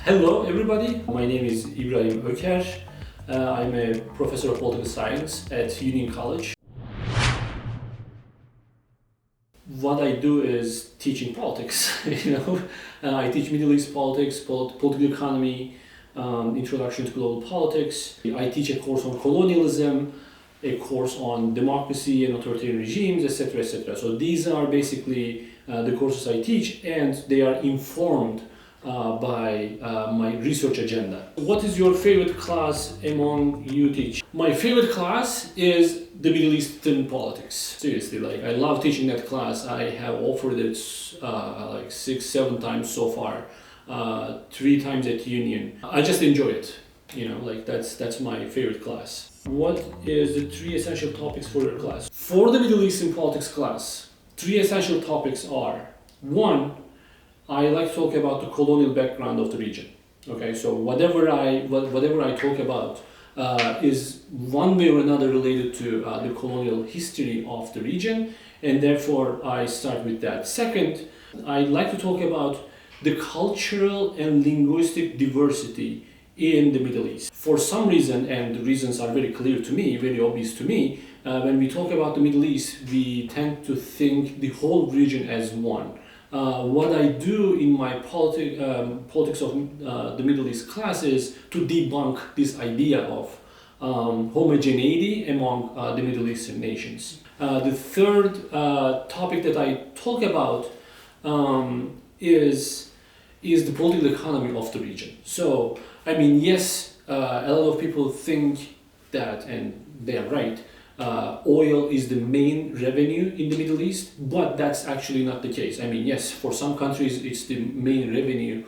Hello everybody, my name is Ibrahim Oker. I'm a professor of political science at Union College. What I do is teaching politics, I teach Middle East politics, political economy, introduction to global politics. I teach a course on colonialism, a course on democracy and authoritarian regimes, etc., etc. So these are basically the courses I teach, and they are informed by my research agenda. What is your favorite class among you teach? My favorite class is the Middle Eastern politics. Seriously, I love teaching that class. I have offered it 6-7 times so far, 3 times at Union. I just enjoy it. That's my favorite class. What is the 3 essential topics for your class? For the Middle Eastern politics class, 3 essential topics are: 1, I like to talk about the colonial background of the region. Okay, so whatever I talk about is one way or another related to the colonial history of the region, and therefore I start with that. Second, I like to talk about the cultural and linguistic diversity in the Middle East. For some reason, and the reasons are very clear to me, very obvious to me, when we talk about the Middle East, we tend to think the whole region as one. What I do in my politics of the Middle East class is to debunk this idea of homogeneity among the Middle Eastern nations. The third topic that I talk about is the political economy of the region. So, yes, a lot of people think that, and they are right, oil is the main revenue in the Middle East, but that's actually not the case. Yes, for some countries it's the main revenue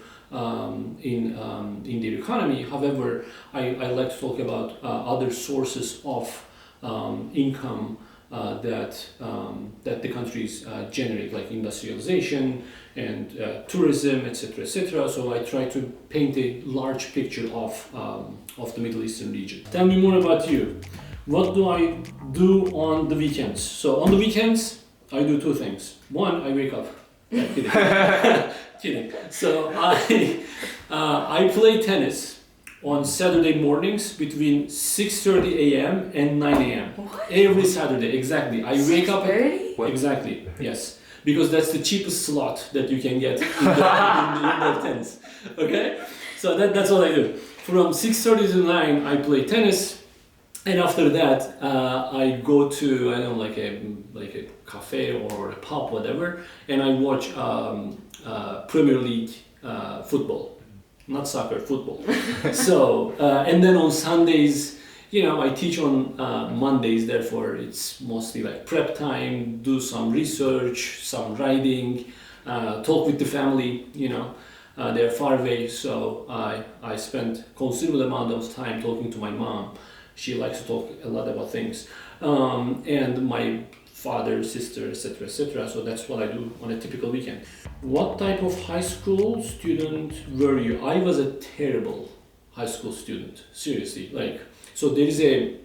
in their economy. However, I like to talk about other sources of income that the countries generate, like industrialization and tourism, etc., etc. So I try to paint a large picture of the Middle Eastern region. Tell me more about you. What do I do on the weekends? So on the weekends, I do 2 things. 1, I wake up. Kidding. Kidding. So I play tennis on Saturday mornings between 6:30 a.m. and 9 a.m. What? Every Saturday, exactly. I wake up at 6:30? Exactly, yes. Because that's the cheapest slot that you can get in the indoor tennis. Okay? So that's what I do. From 6:30 to 9, I play tennis. And after that, I go to like a cafe or a pub, whatever, and I watch Premier League football, not soccer, football. So and then on Sundays, I teach on Mondays. Therefore, it's mostly like prep time, do some research, some writing, talk with the family. They're far away, so I spend considerable amount of time talking to my mom. She likes to talk a lot about things, and my father, sister, etc., etc. So that's what I do on a typical weekend. What type of high school student were you? I was a terrible high school student, seriously. So there is a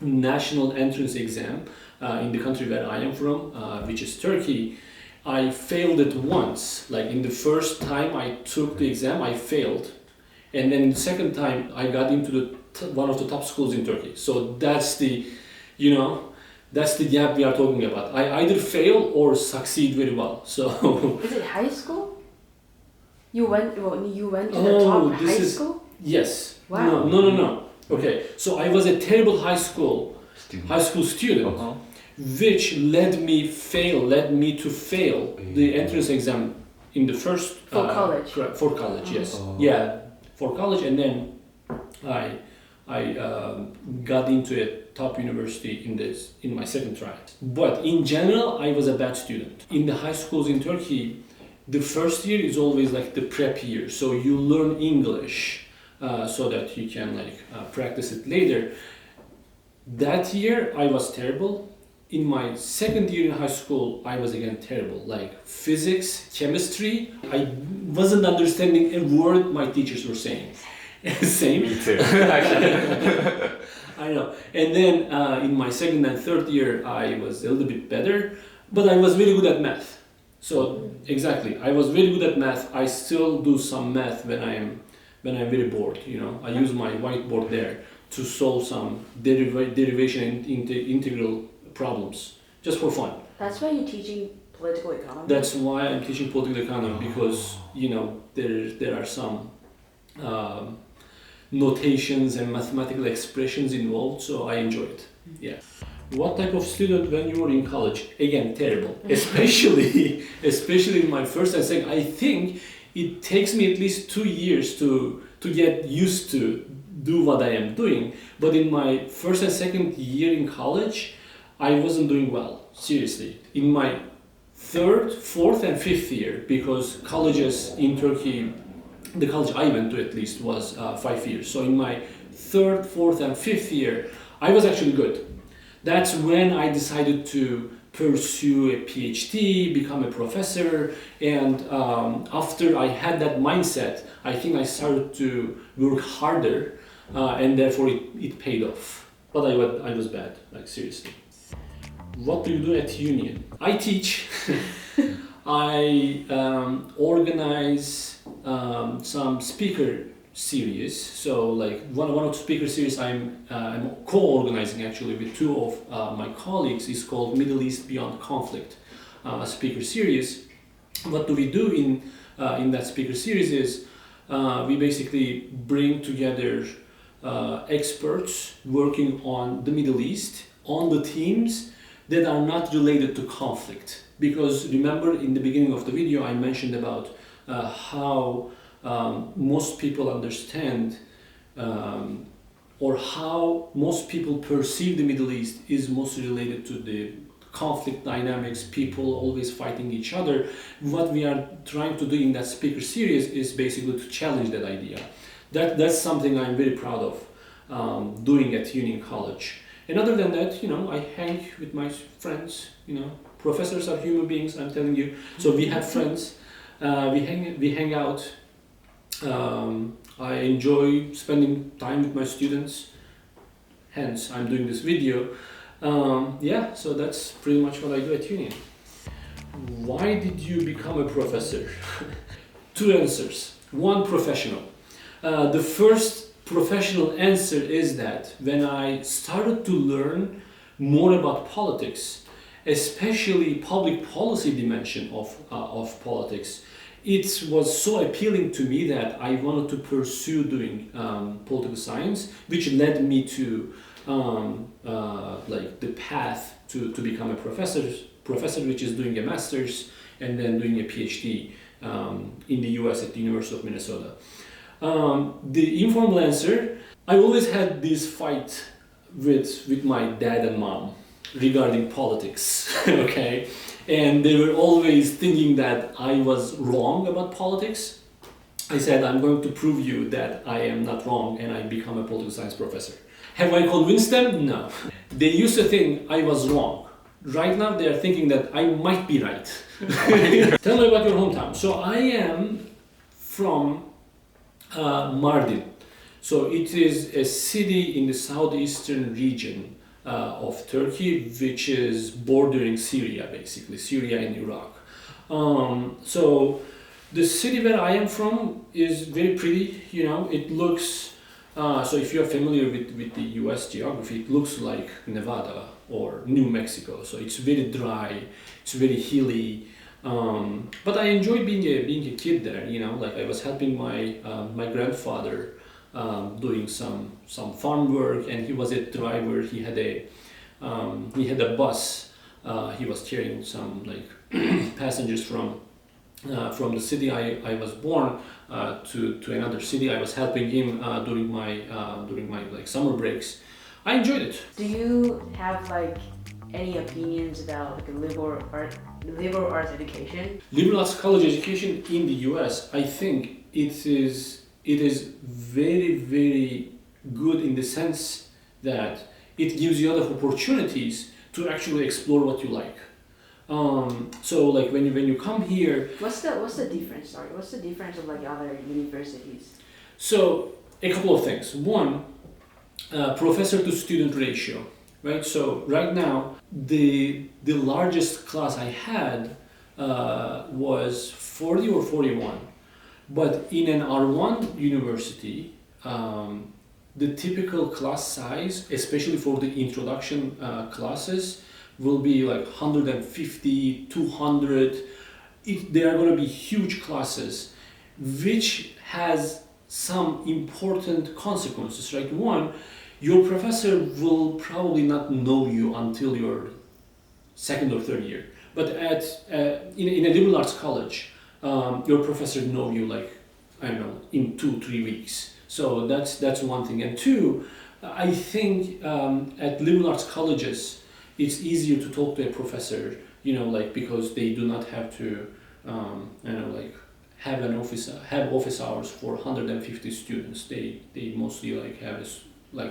national entrance exam in the country where I am from, which is Turkey. I failed it once. In the first time I took the exam, I failed, and then the second time I got into one of the top schools in Turkey. So that's the gap we are talking about. I either fail or succeed very well. So is it high school? You went to the top high school? Yes. Wow. No. Okay. So I was a terrible high school student, which led me to fail the entrance exam in the first for college. Correct, for college, yes. Yeah, for college, and then I got into a top university in my second try. But in general, I was a bad student. In the high schools in Turkey, the first year is always like the prep year. So you learn English so that you can practice it later. That year, I was terrible. In my second year in high school, I was again terrible. Physics, chemistry, I wasn't understanding a word my teachers were saying. Same. Me too, actually. I know. And then in my second and third year, I was a little bit better, but I was really good at math. So exactly, I was really good at math. I still do some math when I am when I'm very bored. I use my whiteboard there to solve some derivation and integral problems, just for fun. That's why you're teaching political economy? That's why I'm teaching political economy, because there are some notations and mathematical expressions involved, so I enjoy it. Yeah. What type of student when you were in college? Again, terrible. Especially in my first and second. I think it takes me at least 2 years to get used to do what I am doing. But in my first and second year in college, I wasn't doing well, seriously. In my third, fourth and fifth year, because colleges in Turkey, the college I went to at least was 5 years. So in my third, fourth and fifth year, I was actually good. That's when I decided to pursue a PhD, become a professor, and after I had that mindset, I think I started to work harder, and therefore it paid off. But I was bad, like seriously. What do you do at Union? I teach. I organize some speaker series. So like one of the speaker series I'm co-organizing actually with two of my colleagues is called Middle East Beyond Conflict speaker series. What do we do in that speaker series is we basically bring together experts working on the Middle East on the themes that are not related to conflict. Because remember in the beginning of the video I mentioned about how most people understand or how most people perceive the Middle East is mostly related to the conflict dynamics, people always fighting each other. What we are trying to do in that speaker series is basically to challenge that idea. That's something I'm very proud of doing at Union College. And other than that, I hang with my friends, professors are human beings, I'm telling you. So we have friends, we hang out. I enjoy spending time with my students, hence I'm doing this video. So that's pretty much what I do at Union. Why did you become a professor? 2 answers. One, professional. The first professional answer is that when I started to learn more about politics, especially public policy dimension of politics, it was so appealing to me that I wanted to pursue doing political science, which led me to like the path to become a professor, which is doing a master's and then doing a PhD in the US at the University of Minnesota. The informal answer, I always had this fight with my dad and mom regarding politics, okay? And they were always thinking that I was wrong about politics. I said, I'm going to prove you that I am not wrong, and I become a political science professor. Have I convinced them? No. They used to think I was wrong. Right now they are thinking that I might be right. Tell me about your hometown. So I am from Mardin. So it is a city in the southeastern region of Turkey, which is bordering Syria, basically, Syria and Iraq. So the city where I am from is very pretty, it looks, so if you're familiar with the US geography, it looks like Nevada or New Mexico. So it's very dry, it's very hilly, but I enjoyed being a kid there, like I was helping my grandfather doing some farm work, and he was a driver. He had a bus. He was carrying some like passengers from the city I was born to another city. I was helping him during my like summer breaks. I enjoyed it. Do you have like any opinions about like liberal arts education? Liberal arts college education in the US, I think it is very, very good in the sense that it gives you other opportunities to actually explore what you like. So like when you come here, what's the difference? Sorry, what's the difference of like other universities? So a couple of things. One, professor to student ratio, right? So right now the largest class I had was 40 or 41. But in an R1 university, the typical class size, especially for the introduction classes, will be like 150, 200. They are going to be huge classes, which has some important consequences, right? One, your professor will probably not know you until your second or third year. But in a liberal arts college, your professor know you like, I don't know, in 2-3 weeks. So that's one thing. And two, I think at liberal arts colleges, it's easier to talk to a professor, like because they do not have to, have office hours for 150 students. They mostly like have a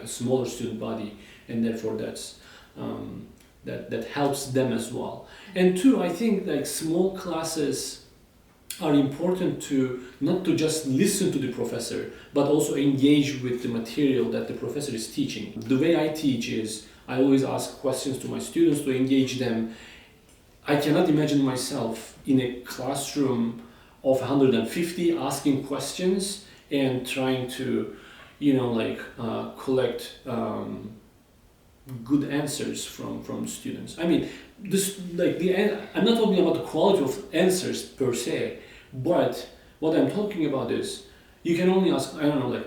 smaller student body, and therefore that helps them as well. And two, I think like small classes are important to not to just listen to the professor, but also engage with the material that the professor is teaching. The way I teach is I always ask questions to my students to engage them. I cannot imagine myself in a classroom of 150 asking questions and trying to, collect good answers from students. I mean, I'm not talking about the quality of answers per se, but what I'm talking about is you can only ask,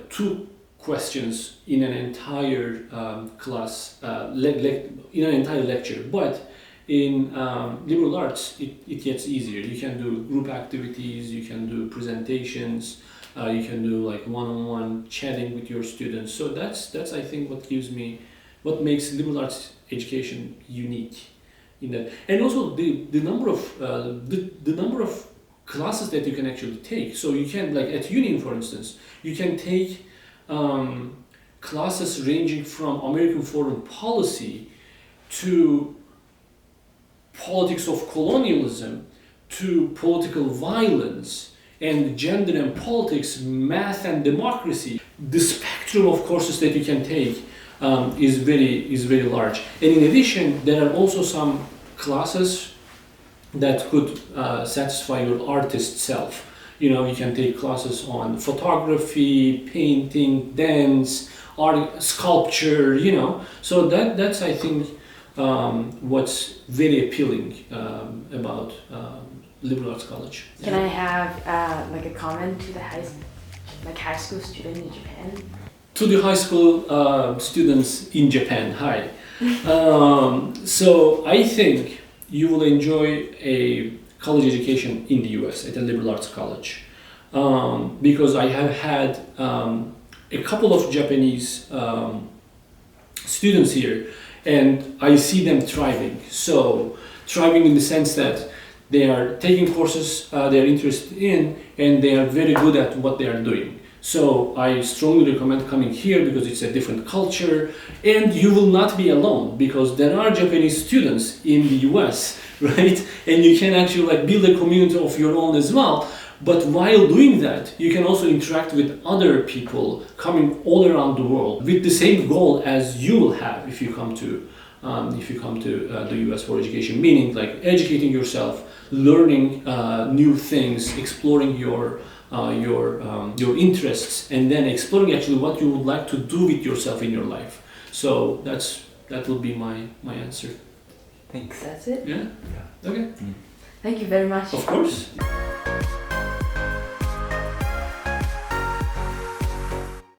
2 questions in an entire class, in an entire lecture. But in liberal arts, it gets easier. You can do group activities, you can do presentations, you can do like one-on-one chatting with your students. So that's I think what makes liberal arts education unique in that. And also the number of classes that you can actually take. So you can, like at uni, for instance, you can take classes ranging from American foreign policy to politics of colonialism to political violence and gender and politics, math and democracy. The spectrum of courses that you can take is very large. And in addition, there are also some classes that could satisfy your artist self. You can take classes on photography, painting, dance, art, sculpture, So that's I think what's very appealing about liberal arts college. Can I have like a comment to the high school student in Japan? To the high school students in Japan, hi. So I think you will enjoy a college education in the US at a liberal arts college because I have had a couple of Japanese students here and I see them thriving. So thriving in the sense that they are taking courses they are interested in and they are very good at what they are doing. So I strongly recommend coming here because it's a different culture and you will not be alone because there are Japanese students in the US, right? And you can actually build a community of your own as well. But while doing that, you can also interact with other people coming all around the world with the same goal as you will have if you come to the US for education, meaning educating yourself, learning new things, exploring your interests, and then exploring actually what you would like to do with yourself in your life. So that will be my answer. Thanks. That's it? Yeah? Okay. Thank you very much. Of course.